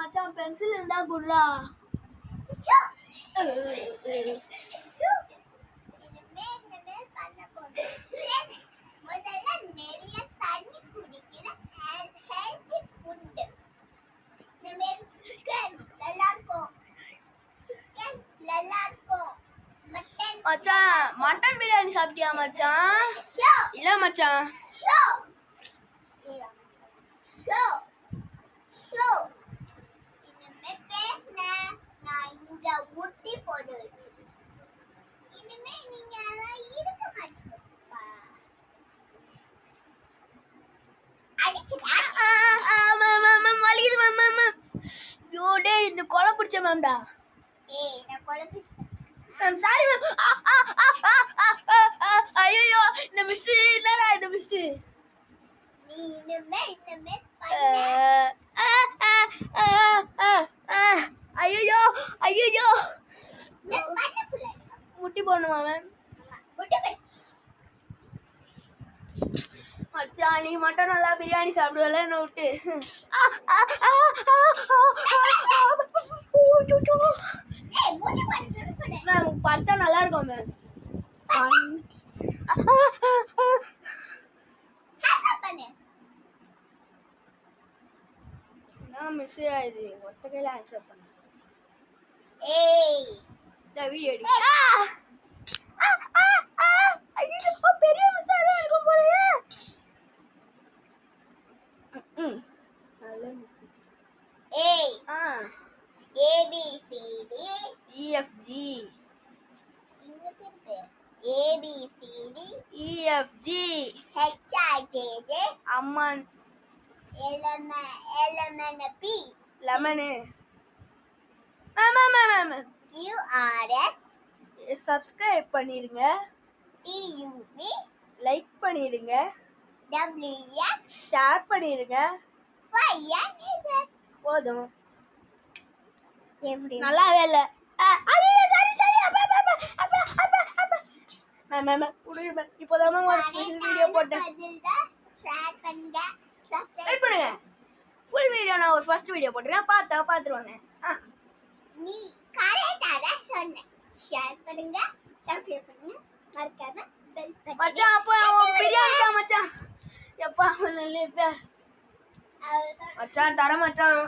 மச்சான் பென்சில் இருந்தா குடுறா. மச்சான் மட்டன் பிரியாணி சாப்பிட்டியா மச்சான்? இல்ல மச்சான். இந்த கொலை பிடிச்ச மேம்டா. Ma'am sorry ma'am. ஐயோ இந்த மிஸ் என்னடா இந்த மிஸ்? நீ இனிமே ஐயோ ஐயோ முட்டி போடணுமா மேம்? மச்சான் நீ மட்டும் நல்லா பிரியாணி சாப்பிடுவல என்ன விட்டு. மேம் பார்த்தா நல்லா இருக்கும் மேம். நான் மிஸ் ஆயிது ஒத்த கையில ஆன்சர் பண்ண சொல்லி. இந்த வீடியோ எடு. ஐயோ பெரிய மிஸ் ஆதான் இருக்கும் போலயே. நல்ல miss. ABCD EFG ABCD EFG HIJJ அம்மன் LMNP லெமன் QRS சப்ஸ்கிரைப் பண்ணிருங்க. TUV லைக் பண்ணிருங்க. WX ஷேர் பண்ணிருங்க. போதும். நல்லாவே இல்ல. இப்போதான் ஒரு வீடியோ போட்டேன். வெயிட் பண்ணுங்க. ஃபுல் வீடியோ நான் ஒரு ஃபர்ஸ்ட் வீடியோ போட்டுறேன். பாத்துருவாங்க. நீ கரெக்ட்டா தான் சொன்ன. ஷேர் பண்ணுங்க, சப்ஸ்கிரைப் பண்ணுங்க, மறக்காம பெல் பட்டன். மச்சான் அப்ப பிரியாணி தான் மச்சான். எப்பா நல்ல இப்ப மச்சான் தர மச்சான்.